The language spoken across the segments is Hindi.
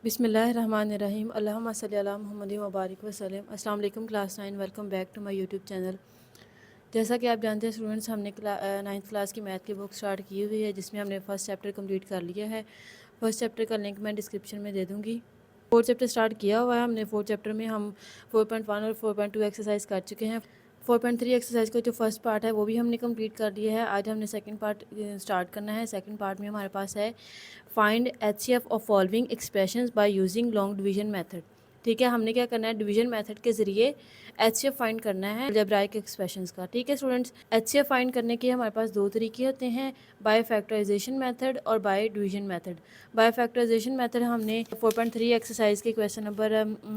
बिस्मिल्लाहिर्रहमानिर्रहीम अल्लाहुम्मा सल्ली अला मुहम्मद व बारिक वसल्लम। अस्सलाम वालेकुम class 9, welcome back to my YouTube channel. जैसा कि आप जानते हैं स्टूडेंट्स, हमने 9th क्लास की मैथ की बुक स्टार्ट की हुई है, जिसमें हमने फर्स्ट चैप्टर कंप्लीट कर लिया है। फर्स्ट चैप्टर का लिंक मैं डिस्क्रिप्शन में दे दूँगी। फोर्थ चैप्टर स्टार्ट किया हुआ है हमने। फोर्थ चैप्टर में हम 4.1 और 4.2 एक्सरसाइज कर चुके हैं। 4.3 एक्सरसाइज का जो फर्स्ट पार्ट है वो भी हमने कंप्लीट कर लिया है। आज हमने सेकंड पार्ट स्टार्ट करना है। सेकंड पार्ट में हमारे पास है find HCF of following expressions by using long division method. ठीक है, हमने क्या करना है, डिवीजन मेथड के जरिए एचसीएफ फाइंड करना है अलजेब्राइक एक्सप्रेशंस का। ठीक है स्टूडेंट्स, एचसीएफ फाइंड करने के हमारे पास दो तरीके होते हैं, बाय फैक्टराइजेशन मेथड और by division method. By factorisation method हमने 4.3 एक्सरसाइज के क्वेश्चन नंबर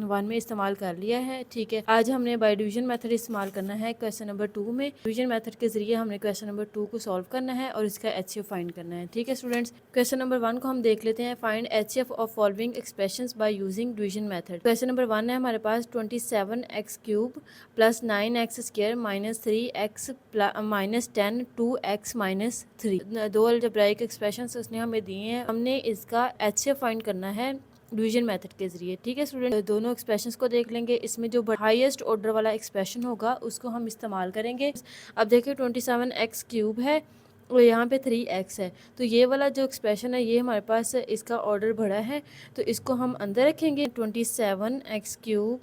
1 में इस्तेमाल कर लिया है। ठीक है, आज हमने बाय डिवीजन मेथड इस्तेमाल करना है क्वेश्चन नंबर 2 में। डिवीजन मेथड के जरिए हमने क्वेश्चन नंबर 2 को सॉल्व करना है और इसका एचसीएफ फाइंड करना है। ठीक है स्टूडेंट्स, क्वेश्चन नंबर 1 को हम देख लेते हैं। Find HCF of following expressions by using division method. Question number 1 है हमारे पास 27x³ plus 9x² minus 3x minus 10 2x minus 3। दो अलजेब्राइक एक्सप्रेशंस उसने हमें दिए हैं, हमने इसका एचसीएफ फाइंड करना है डिवीजन मेथड के जरिए। ठीक है स्टूडेंट, दोनों एक्सप्रेशंस को देख लेंगे। इसमें जो हाईएस्ट ऑर्डर वाला एक्सप्रेशन होगा उसको हम इस्तेमाल करेंगे। अब देखिए 27x³ है और यहाँ पे 3x है, तो ये वाला जो एक्सप्रेशन है ये हमारे पास इसका ऑर्डर बढ़ा है, तो इसको हम अंदर रखेंगे। 27x³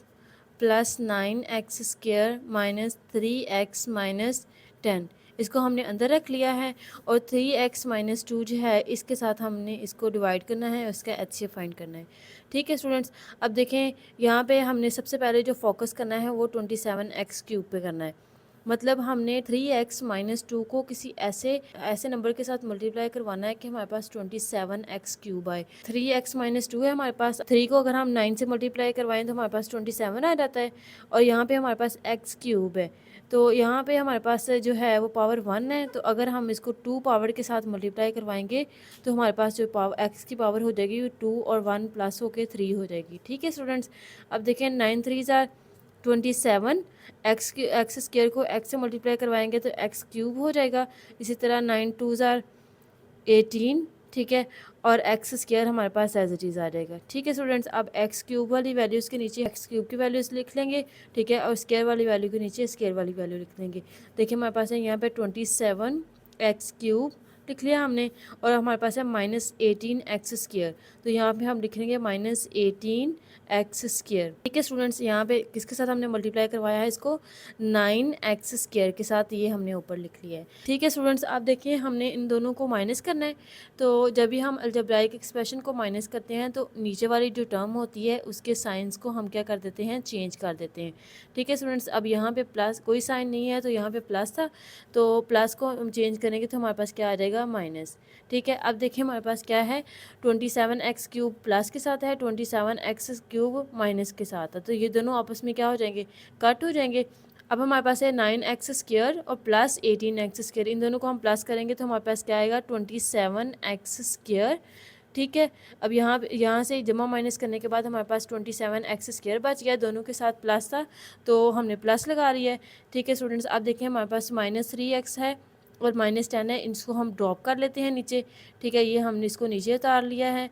plus 9x² minus 3x minus 10, इसको हमने अंदर रख लिया है। और 3x माइनस 2 जो है इसके साथ हमने इसको डिवाइड करना है और इसका एचसीएफ फाइंड करना है। ठीक है स्टूडेंट्स, अब देखें यहाँ पे हमने सबसे पहले जो फोकस करना है वो 27x³ पे करना है। मतलब हमने 3x माइनस 2 को किसी ऐसे नंबर के साथ मल्टीप्लाई करवाना है कि हमारे पास 27x³ आए। 3x माइनस 2 है हमारे पास, 3 को अगर हम 9 से मल्टीप्लाई करवाएं तो हमारे पास 27 आ जाता है। और यहाँ पे हमारे पास x³ है, तो यहाँ पे हमारे पास जो है वो पावर 1 है, तो अगर हम इसको 2 पावर के साथ मल्टीप्लाई करवाएंगे तो हमारे पास जो पावर x की पावर हो जाएगी 2 और 1 प्लस होके 3 हो जाएगी। ठीक है स्टूडेंट्स, अब देखें 9 3 ज़ार 27, x² को x से मल्टीप्लाई करवाएंगे तो x³ हो जाएगा। इसी तरह 9 2 ज़ार 18, ठीक है, और x² हमारे पास एज इट इज़ आ जाएगा। ठीक है स्टूडेंट्स, अब x³ वाली वैल्यूज़ के नीचे x³ की वैल्यूज़ लिख लेंगे। ठीक है, और स्क्वायर वाली वैल्यू के नीचे स्क्वायर वाली वैल्यू लिख लेंगे। देखिए हमारे पास है यहाँ पे 27x³ लिख लिया हमने, और हमारे पास है माइनस 18x², तो यहाँ पे हम लिख लेंगे माइनस 18x²। ठीक है स्टूडेंट्स, यहाँ पे किसके साथ हमने मल्टीप्लाई करवाया है, इसको 9x² के साथ, ये हमने ऊपर लिख लिया है। ठीक है स्टूडेंट्स, आप देखिए हमने इन दोनों को माइनस करना है, तो जब भी हम अलजेब्राइक एक्सप्रेशन को माइनस करते हैं तो नीचे वाली जो टर्म होती है उसके साइंस को हम क्या कर देते हैं, चेंज कर देते हैं। ठीक है स्टूडेंट्स, अब यहाँ पे प्लस कोई साइन नहीं है तो यहाँ पे प्लस था, तो प्लस को हम चेंज करेंगे तो हमारे पास क्या आ जाएगा, माइनस। ठीक है, अब देखिए हमारे पास क्या है, 27x³ प्लस के साथ है, 27x³ माइनस के साथ है, तो ये दोनों आपस में क्या हो जाएंगे, कट हो जाएंगे। अब हमारे पास है 9x² और प्लस 18x², इन दोनों को हम प्लस करेंगे तो हमारे पास क्या आएगा, 27x²। ठीक है, अब यहाँ से जमा माइनस करने के बाद हमारे पास 27x² बच गया, दोनों के साथ प्लस था तो हमने प्लस लगा लिया है। ठीक है स्टूडेंट्स, अब देखिए हमारे पास माइनस 3x है और माइनस 10 है, इसको हम ड्रॉप कर लेते हैं नीचे। ठीक है, ये हमने इसको नीचे उतार लिया है।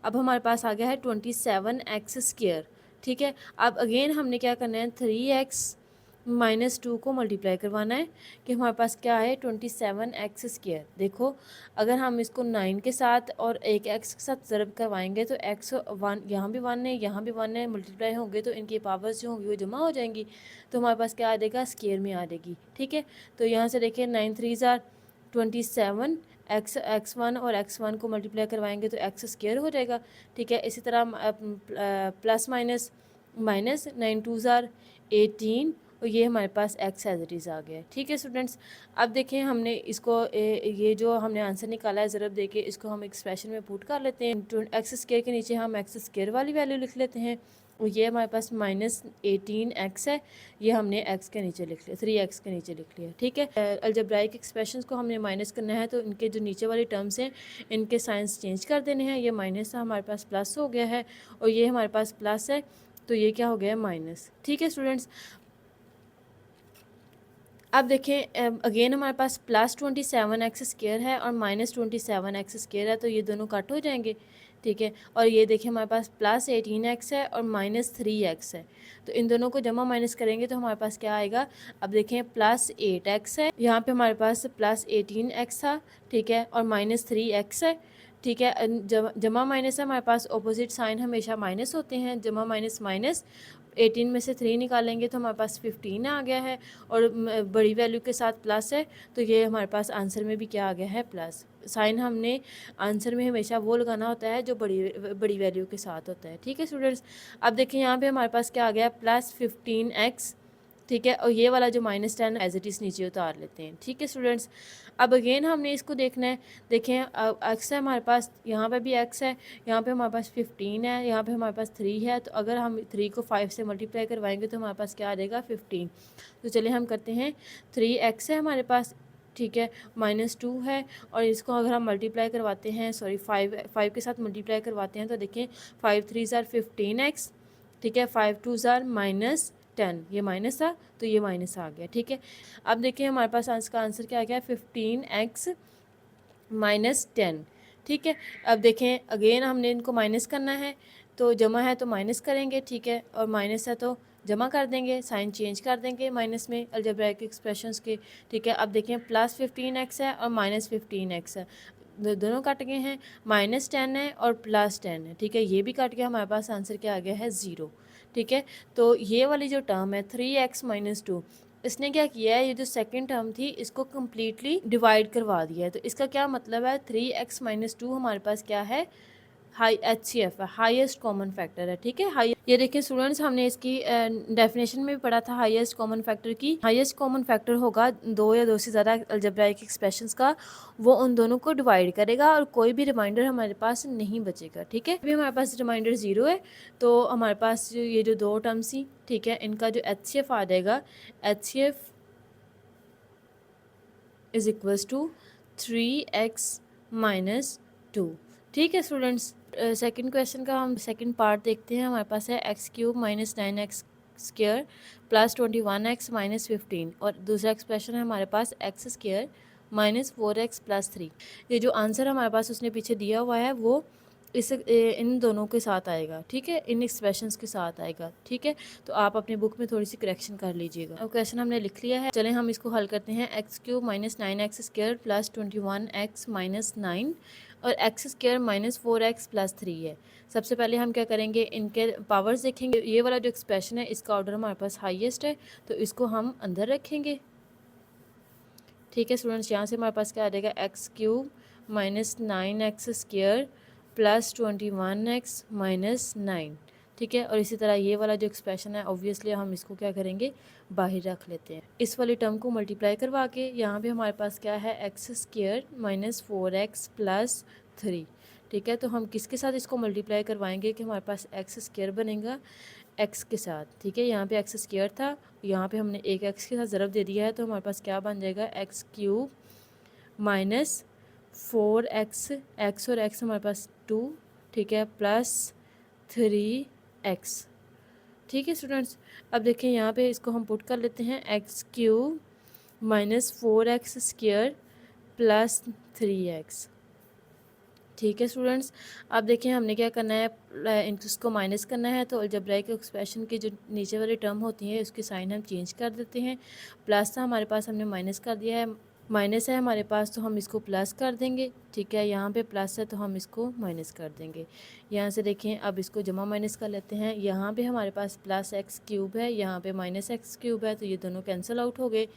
अब हमारे पास आ गया है 27x²। ठीक है, अब अगेन हमने क्या करना है, 3x माइनस 2 को मल्टीप्लाई करवाना है कि हमारे पास क्या है, 27x²। देखो अगर हम इसको 9 के साथ और एक x के साथ ज़रब करवाएंगे तो x 1 यहाँ भी 1 है, यहाँ भी 1 है, मल्टीप्लाई होंगे तो इनकी पावर्स जो होंगी वो जमा हो जाएंगी, तो हमारे पास क्या आ जाएगा, स्क्वायर में आ जाएगी। ठीक है, तो यहाँ से देखिए 9 3 ज़ार 27, x1 और x1 को मल्टीप्लाई करवाएंगे तो x² हो जाएगा। ठीक है, इसी तरह प्लस माइनस माइनस 9 2 ज़ार 18, और ये हमारे पास x एज इट इज़ आ गया है। ठीक है स्टूडेंट्स, अब देखें हमने इसको ये जो हमने आंसर निकाला है ज़रब देके, इसको हम एक्सप्रेशन में पुट कर लेते हैं। x² के नीचे हम x² वाली वैल्यू लिख लेते हैं, और ये हमारे पास माइनस 18x है, ये हमने x के नीचे लिख लिया, 3x के नीचे लिख लिया। ठीक है, अलजेब्राइक एक्सप्रेशंस को हमने माइनस करना है तो इनके जो नीचे वाली टर्म्स हैं इनके साइंस चेंज कर देने हैं। ये माइनस था, हमारे पास प्लस हो गया है, और ये हमारे पास प्लस है तो ये क्या हो गया, माइनस। ठीक है स्टूडेंट्स, अब देखें अगेन हमारे पास प्लस 27x² है और माइनस 27x² है, तो ये दोनों कट हो जाएंगे। ठीक है। और ये देखिए हमारे पास प्लस 18x है और माइनस 3x है, तो इन दोनों को जमा माइनस करेंगे तो हमारे पास क्या आएगा। अब देखें प्लस 8x है, यहाँ पे हमारे पास प्लस 18x था, ठीक है, और माइनस 3x है, ठीक है। जमा माइनस है, हमारे पास ऑपोजिट साइन हमेशा माइनस होते हैं, जमा माइनस माइनस, 18 में से 3 निकालेंगे तो हमारे पास 15 आ गया है, और बड़ी वैल्यू के साथ प्लस है, तो ये हमारे पास आंसर में भी क्या आ गया है, प्लस। साइन हमने आंसर में हमेशा वो लगाना होता है जो बड़ी वैल्यू के साथ होता है, ठीक है स्टूडेंट्स। अब देखें यहाँ पे हमारे पास क्या आ गया, प्लस 15x, ठीक है, और ये वाला जो माइनस 10 एज इट इज़ नीचे उतार लेते हैं, ठीक है स्टूडेंट्स। अब अगेन हमने इसको देखना है, देखें एक्स है हमारे पास, यहाँ पे भी एक्स है, यहाँ पे हमारे पास 15 है, यहाँ पे हमारे पास 3 है, तो अगर हम 3 को 5 से मल्टीप्लाई करवाएंगे तो हमारे पास क्या आ जाएगा, 15। तो चलिए हम करते हैं, 3x है हमारे पास, ठीक है, माइनस 2 है, और इसको अगर हम मल्टीप्लाई करवाते हैं, सॉरी 5 के साथ मल्टीप्लाई करवाते हैं तो देखें 5 3 ज़ार 15x, ठीक है, 5 2 ज़ार माइनस 10, ये माइनस था तो ये माइनस आ गया, ठीक है। अब देखिए हमारे पास इसका आंसर क्या आ गया, 15x माइनस 10, ठीक है। अब देखें अगेन हमने इनको माइनस करना है, तो जमा है तो माइनस करेंगे, ठीक है, और माइनस है तो जमा कर देंगे, साइन चेंज कर देंगे माइनस में अलजेब्राइक एक्सप्रेशंस के, ठीक है। अब देखें प्लस 15x है और माइनस 15x है, दोनों कट गए हैं, माइनस 10 है और प्लस 10 है, ठीक है, ये भी कट गया, हमारे पास आंसर क्या आ गया है, 0, ठीक है। तो ये वाली जो टर्म है 3x माइनस 2, इसने क्या किया है, ये जो सेकंड टर्म थी इसको कम्प्लीटली डिवाइड करवा दिया है, तो इसका क्या मतलब है, 3x माइनस 2 हमारे पास क्या है, हाई HCF है, हाईएस्ट कॉमन फैक्टर है, ठीक है। हाई, ये देखिए स्टूडेंट्स हमने इसकी डेफिनेशन में भी पढ़ा था हाईएस्ट कॉमन फैक्टर की। हाईएस्ट कॉमन फैक्टर होगा दो या दो से ज़्यादा अलजेब्राइक एक्सप्रेशंस का, वो उन दोनों को डिवाइड करेगा और कोई भी रिमाइंडर हमारे पास नहीं बचेगा, ठीक है। अभी हमारे पास रिमाइंडर 0 है, तो हमारे पास ये जो दो टर्म्स थी, ठीक है, इनका जो HCF आ जाएगा, HCF is equals to 3x minus 2, ठीक है स्टूडेंट्स। सेकंड क्वेश्चन का हम सेकंड पार्ट देखते हैं, हमारे पास है x³ minus 9x square plus 21x minus 15, और दूसरा एक्सप्रेशन है हमारे पास x square minus 4x plus 3। ये जो आंसर हमारे पास उसने पीछे दिया हुआ है वो इन दोनों के साथ आएगा, ठीक है, इन एक्सप्रेशंस के साथ आएगा, ठीक है। तो आप अपने बुक में थोड़ी सी करेक्शन कर लीजिएगा। अब क्वेश्चन हमने लिख लिया है, चलें हम इसको हल करते हैं। x³ minus 9x square plus 21x minus 9 और x square minus 4x plus 3 है। सबसे पहले हम क्या करेंगे, इनके पावर्स देखेंगे। ये वाला जो एक्सप्रेशन है इसका ऑर्डर हमारे पास हाईएस्ट है, तो इसको हम अंदर रखेंगे, ठीक है स्टूडेंट्स। यहाँ से हमारे पास क्या आ जाएगा, x³ minus 9x square plus 21x minus 9, ठीक है। और इसी तरह ये वाला जो एक्सप्रेशन है ऑब्वियसली हम इसको क्या करेंगे, बाहर रख लेते हैं। इस वाली टर्म को मल्टीप्लाई करवा के यहाँ पे हमारे पास क्या है, x square minus 4x plus 3, ठीक है। तो हम किसके साथ इसको मल्टीप्लाई करवाएंगे कि हमारे पास x स्क्वायर बनेगा x के साथ, ठीक है। यहाँ पे x स्क्वायर था, यहाँ पे हमने एक x के साथ ज़रब दे दिया है, तो हमारे पास क्या बन जाएगा, x³ माइनस 4x, x और x हमारे पास 2, ठीक है, प्लस 3x, ठीक है स्टूडेंट्स। अब देखें यहाँ पे इसको हम पुट कर लेते हैं, x³ minus 4x square plus 3x, ठीक है स्टूडेंट्स। अब देखें हमने क्या करना है, इसको माइनस करना है, तो अलजेब्राइक एक्सप्रेशन की जो नीचे वाली टर्म होती है उसके साइन हम चेंज कर देते हैं। प्लस था हमारे पास, हमने माइनस कर दिया है, माइनस है हमारे पास तो हम इसको प्लस कर देंगे, ठीक है। यहाँ पे प्लस है तो हम इसको माइनस कर देंगे। यहाँ से देखें अब इसको जमा माइनस कर लेते हैं। यहाँ पे हमारे पास प्लस x³ है, यहाँ पे माइनस x³ है, तो ये दोनों कैंसिल आउट हो गए।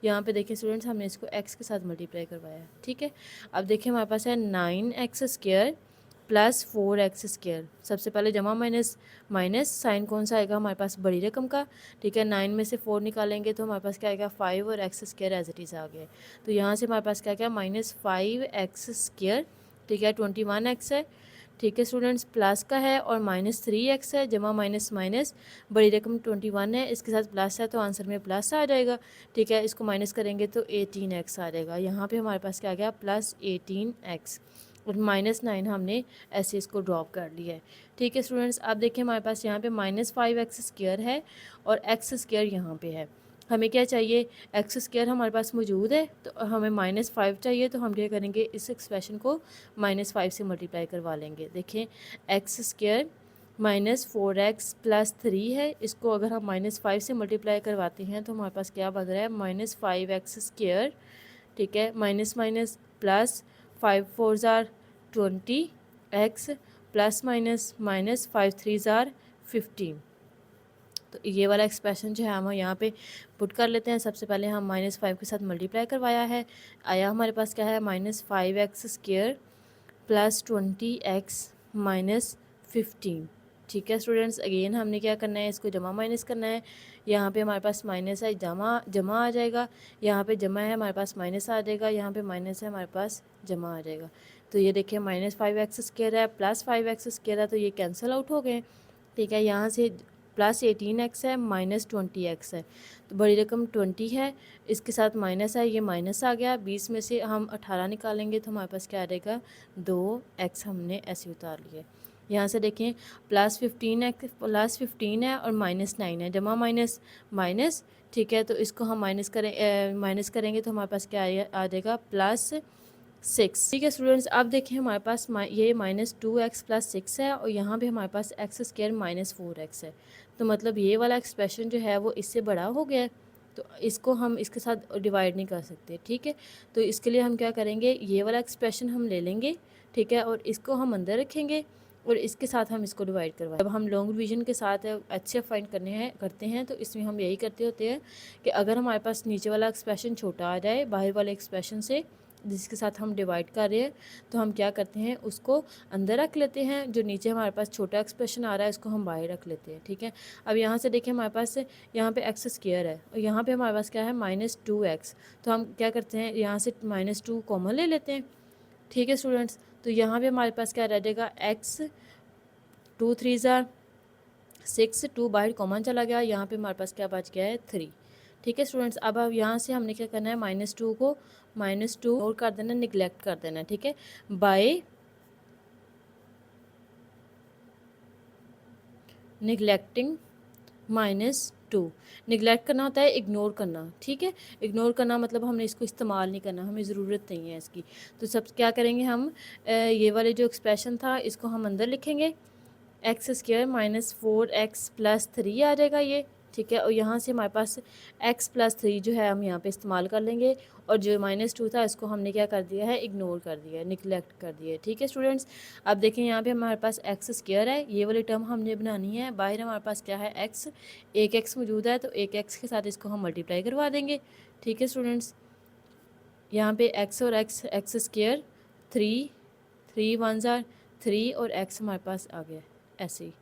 यहाँ पे देखिए स्टूडेंट्स हमने इसको x के साथ मल्टीप्लाई करवाया है, ठीक है। अब देखिए हमारे पास है 9x square plus 4x square. सबसे पहले जमा माइनस माइनस, साइन कौन सा आएगा हमारे पास, बड़ी रकम का, ठीक है। 9 में से 4 निकालेंगे तो हमारे पास क्या आएगा, 5 और x square as it is आ गया। तो यहाँ से हमारे पास क्या क्या, माइनस 5x स्क्वायर, ठीक है, 21x है, ठीक है स्टूडेंट्स, प्लस का है, और माइनस 3x है, जमा माइनस माइनस, बड़ी रकम 21 है, इसके साथ प्लस है तो आंसर में प्लस आ जाएगा, ठीक है। इसको माइनस करेंगे तो 18x आ जाएगा। यहाँ पे हमारे पास क्या आ गया, प्लस 18x, और माइनस 9 हमने ऐसे इसको ड्रॉप कर लिया है, ठीक है स्टूडेंट्स। अब देखिए हमारे पास यहाँ पे माइनस 5x स्क्वायर है और x स्क्वायर यहाँ पे है, हमें क्या चाहिए, एक्स स्क्वायर हमारे पास मौजूद है, तो हमें -5 चाहिए, तो हम क्या करेंगे, इस एक्सप्रेशन को -5 से मल्टीप्लाई करवा लेंगे। देखें, एक्स स्क्वायर -4x + 3 है, इसको अगर हम -5 से मल्टीप्लाई करवाते हैं तो हमारे पास क्या बन रहा है, -5x², ठीक है, माइनस माइनस प्लस 5 4 ज़ार 20x प्लस माइनस माइनस 5 3 ज़ार 15। तो ये वाला एक्सप्रेशन जो है हम यहाँ पे पुट कर लेते हैं। सबसे पहले हम -5 के साथ मल्टीप्लाई करवाया है, आया हमारे पास क्या है, -5x² + 20x - 15। ठीक है स्टूडेंट्स, अगेन हमने क्या करना है, इसको जमा माइनस करना है। यहाँ पे हमारे पास माइनस है, जमा जमा आ जाएगा, यहाँ पे जमा है हमारे पास माइनस आ जाएगा, यहाँ पे माइनस है हमारे पास जमा आ जाएगा। तो ये देखिए -5x² है +5x² है, तो ये कैंसिल आउट हो गए। ठीक है, यहाँ से +18x है -20x है, तो बड़ी रकम 20 है, इसके साथ माइनस है, ये माइनस आ गया। 20 में से हम 18 निकालेंगे तो हमारे पास क्या आ जाएगा, 2x हमने ऐसे उतार लिए। यहाँ से देखें, +15 है और -9 है, जमा माइनस माइनस। ठीक है, तो इसको हम माइनस करेंगे तो हमारे पास क्या आ जाएगा, +6। ठीक है स्टूडेंट्स, अब देखें हमारे पास ये -2x + 6 है और यहाँ पे हमारे पास x² -4x है, तो मतलब ये वाला एक्सप्रेशन जो है वो इससे बड़ा हो गया है, तो इसको हम इसके साथ डिवाइड नहीं कर सकते। ठीक है, तो इसके लिए हम क्या करेंगे, ये वाला एक्सप्रेशन हम ले लेंगे, ठीक है, और इसको हम अंदर रखेंगे और इसके साथ हम इसको डिवाइड करवाएं। जब हम लॉन्ग डिवीजन के साथ अच्छे फाइंड करते हैं तो इसमें हम यही करते होते हैं कि अगर हमारे पास नीचे वाला एक्सप्रेशन छोटा आ जाए बाहर वाले एक्सप्रेशन से जिसके साथ हम डिवाइड कर रहे हैं, तो हम क्या करते हैं, उसको अंदर रख लेते हैं, जो नीचे हमारे पास छोटा एक्सप्रेशन आ रहा है उसको हम बाहर रख लेते हैं। ठीक है, अब यहाँ से देखिए हमारे पास यहाँ पे x² है और यहाँ पे हमारे पास क्या है, -2x, तो हम क्या करते हैं, यहाँ से -2 कॉमन ले लेते हैं। ठीक है स्टूडेंट्स, तो यहाँ पे हमारे पास क्या रह जाएगा, x 2 3 ज़ार 6, 2 बाहर कॉमन चला गया, यहाँ पे हमारे पास क्या बच गया है, 3। ठीक है स्टूडेंट्स, अब यहाँ से हमने क्या करना है, -2 को -2 और कर देना, निगलेक्ट कर देना। ठीक है, बाय निगलेक्टिंग -2, निगलेक्ट करना होता है इग्नोर करना। ठीक है, इग्नोर करना मतलब हमने इसको इस्तेमाल नहीं करना, हमें ज़रूरत नहीं है इसकी। तो सब क्या करेंगे हम, ये वाले जो एक्सप्रेशन था इसको हम अंदर लिखेंगे, x² -4x + 3 आ जाएगा ये। ठीक है, और यहाँ से हमारे पास x + 3 जो है हम यहाँ पे इस्तेमाल कर लेंगे, और जो -2 था इसको हमने क्या कर दिया है, इग्नोर कर दिया है, निगलेक्ट कर दिया है। ठीक है स्टूडेंट्स, अब देखें यहाँ पे हमारे पास x² है, ये वाली टर्म हमने बनानी है। बाहर हमारे पास क्या है, x, एक x मौजूद है, तो एक x के साथ इसको हम मल्टीप्लाई करवा देंगे। ठीक है स्टूडेंट्स, यहाँ पे x और x² 3 3 1 ज़ार 3 और x हमारे पास आ गया ऐसे ही।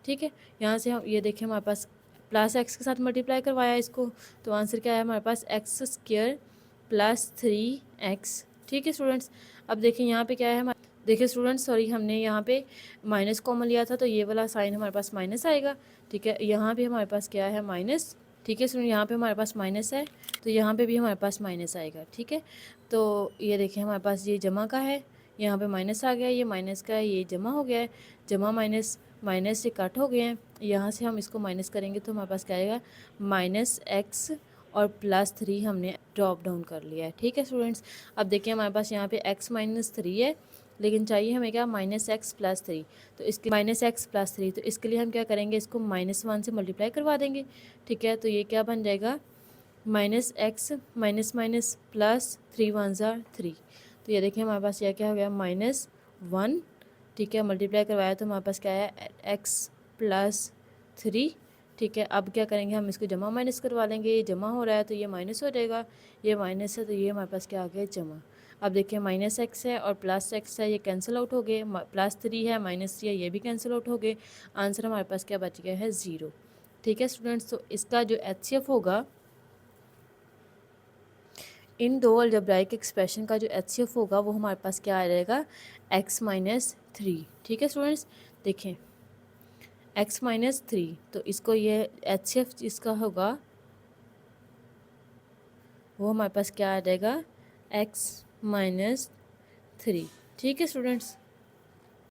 ठीक है, यहाँ से हम ये देखें हमारे पास +x के साथ मल्टीप्लाई करवाया इसको, तो आंसर क्या है हमारे पास, x² + 3x। ठीक है स्टूडेंट्स, अब देखें यहाँ पे क्या है हमारे, देखिए स्टूडेंट्स सॉरी, हमने यहाँ पे माइनस कॉमन लिया था तो ये वाला साइन हमारे पास माइनस आएगा। ठीक है, यहाँ पे हमारे पास क्या है, माइनस। ठीक है स्टूडेंट, यहाँ पे हमारे पास माइनस है तो यहाँ पे भी हमारे पास माइनस आएगा। ठीक है, तो ये देखिए हमारे पास ये जमा का है, यहाँ पे माइनस आ गया, ये माइनस का है, ये जमा हो गया है, जमा माइनस माइनस से कट हो गए हैं। यहाँ से हम इसको माइनस करेंगे तो हमारे पास क्या आएगा, -x और +3 हमने ड्रॉप डाउन कर लिया है। ठीक है स्टूडेंट्स, अब देखिए हमारे पास यहाँ पे x - 3 है, लेकिन चाहिए हमें क्या, -x + 3, तो इसके -x + 3, तो इसके लिए हम क्या करेंगे, इसको -1 से मल्टीप्लाई करवा देंगे। ठीक है, तो ये क्या बन जाएगा, -x +3 1 ज़ार 3, तो ये देखिए हमारे पास यह क्या हो गया, -1। ठीक है, मल्टीप्लाई करवाया तो हमारे पास क्या है, x + 3। ठीक है, अब क्या करेंगे, हम इसको जमा माइनस करवा लेंगे, ये जमा हो रहा है तो ये माइनस हो जाएगा, ये माइनस है तो ये हमारे पास क्या आ गया, जमा। अब देखिए -x है और +x है, ये कैंसिल आउट हो गए, +3 है -3 है, ये भी कैंसिल आउट हो गए। आंसर हमारे पास क्या बच गया है, 0। ठीक है स्टूडेंट्स, तो इसका जो HCF होगा, इन दो अलजेब्राइक एक्सप्रेशन का जो HCF होगा वो हमारे पास क्या आ जाएगा, x - 3। ठीक है स्टूडेंट्स, देखें x - 3, तो इसको ये HCF इसका होगा वो हमारे पास क्या आ जाएगा, x - 3। ठीक है स्टूडेंट्स।